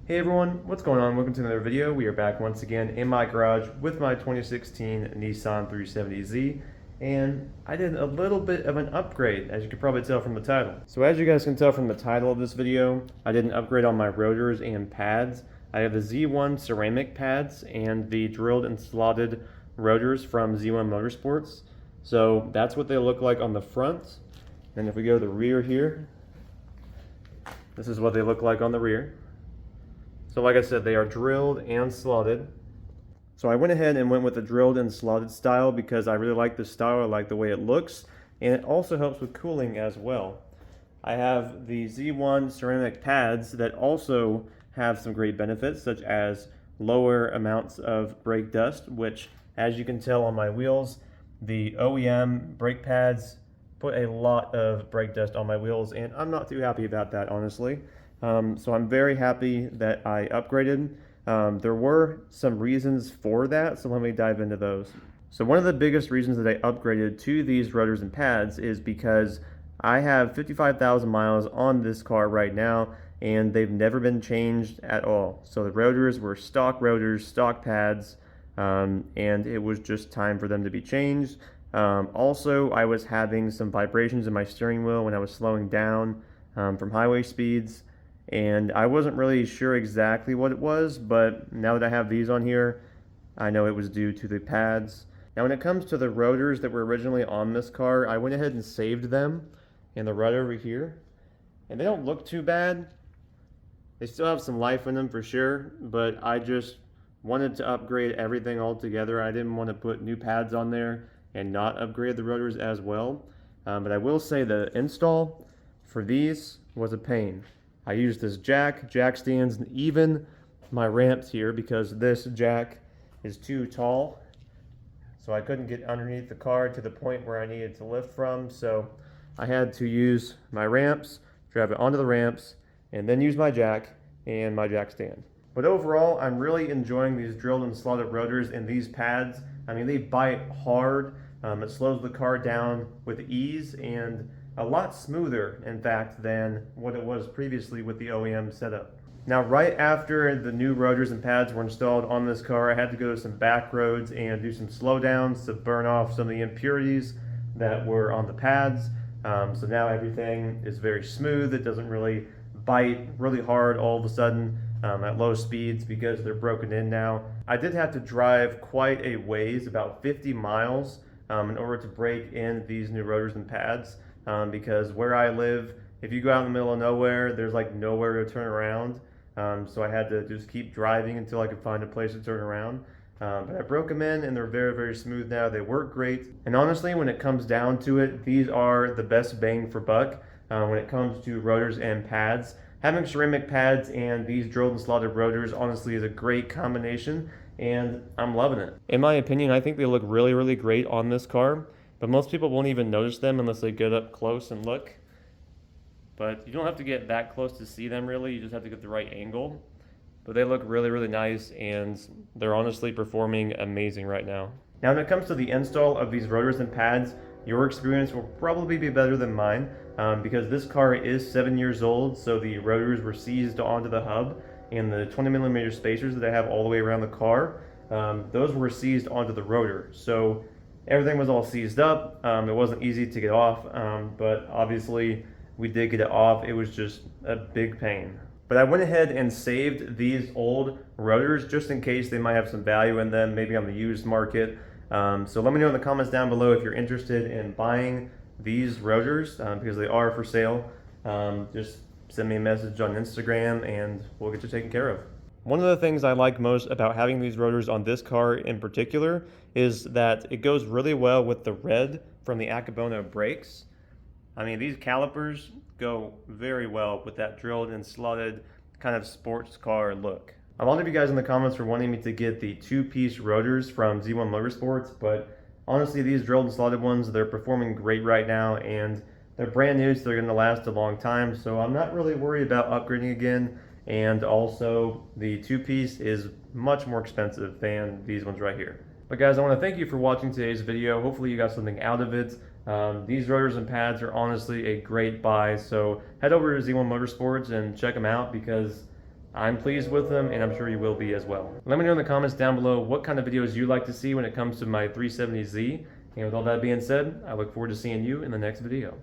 Hey everyone, what's going on? Welcome to another video. We are back once again in my garage with my 2016 Nissan 370Z, and I did a little bit of an upgrade, as you can probably tell from the title. So as you guys can tell from the title of this video, I did an upgrade on my rotors and pads. I have the Z1 ceramic pads and the drilled and slotted rotors from Z1 Motorsports. So that's what they look like on the front. And if we go to the rear here, this is what they look like on the rear. So like I said, they are drilled and slotted. So I went ahead and went with the drilled and slotted style because I really like the style, I like the way it looks, and it also helps with cooling as well. I have the Z1 ceramic pads that also have some great benefits, such as lower amounts of brake dust, which, as you can tell on my wheels, the OEM brake pads put a lot of brake dust on my wheels, and I'm not too happy about that, honestly. So I'm very happy that I upgraded. There were some reasons for that, so let me dive into those. So one of the biggest reasons that I upgraded to these rotors and pads is because I have 55,000 miles on this car right now, and they've never been changed at all. So the rotors were stock rotors, stock pads, and it was just time for them to be changed. Also, I was having some vibrations in my steering wheel when I was slowing down from highway speeds. And I wasn't really sure exactly what it was, but now that I have these on here, I know it was due to the pads. Now when it comes to the rotors that were originally on this car, I went ahead and saved them in the rut over here. And they don't look too bad. They still have some life in them for sure, but I just wanted to upgrade everything altogether. I didn't want to put new pads on there and not upgrade the rotors as well. But I will say the install for these was a pain. I used this jack stands, and even my ramps here because this jack is too tall. So I couldn't get underneath the car to the point where I needed to lift from. So I had to use my ramps, drive it onto the ramps, and then use my jack and my jack stand. But overall, I'm really enjoying these drilled and slotted rotors and these pads. I mean, they bite hard. It slows the car down with ease and a lot smoother, in fact, than what it was previously with the OEM setup. Now, right after the new rotors and pads were installed on this car, I had to go to some back roads and do some slowdowns to burn off some of the impurities that were on the pads. So now everything is very smooth. It doesn't really bite really hard all of a sudden at low speeds because they're broken in now. I did have to drive quite a ways, about 50 miles, in order to break in these new rotors and pads. Because where I live, if you go out in the middle of nowhere, there's like nowhere to turn around. So I had to just keep driving until I could find a place to turn around. But I broke them in and they're very, very smooth now. They work great. And honestly, when it comes down to it, these are the best bang for buck when it comes to rotors and pads. Having ceramic pads and these drilled and slotted rotors honestly is a great combination, and I'm loving it. In my opinion, I think they look really, really great on this car. But most people won't even notice them unless they get up close and look. But you don't have to get that close to see them really, you just have to get the right angle. But they look really, really nice, and they're honestly performing amazing right now. Now when it comes to the install of these rotors and pads, your experience will probably be better than mine because this car is 7 years old, so the rotors were seized onto the hub, and the 20mm spacers that I have all the way around the car, those were seized onto the rotor. So everything was all seized up. It wasn't easy to get off, but obviously we did get it off. It was just a big pain. But I went ahead and saved these old rotors just in case they might have some value in them, maybe on the used market. So let me know in the comments down below if you're interested in buying these rotors because they are for sale. Just send me a message on Instagram and we'll get you taken care of. One of the things I like most about having these rotors on this car in particular is that it goes really well with the red from the Akebono brakes. I mean, these calipers go very well with that drilled and slotted kind of sports car look. A lot of you guys in the comments were wanting me to get the two-piece rotors from Z1 Motorsports, but honestly, these drilled and slotted ones, they're performing great right now, and they're brand new, so they're going to last a long time, so I'm not really worried about upgrading again. And also, the two-piece is much more expensive than these ones right here. But guys, I want to thank you for watching today's video. Hopefully you got something out of it. These rotors and pads are honestly a great buy, so head over to Z1 Motorsports and check them out because I'm pleased with them, and I'm sure you will be as well. Let me know in the comments down below what kind of videos you like to see when it comes to my 370Z. And with all that being said, I look forward to seeing you in the next video.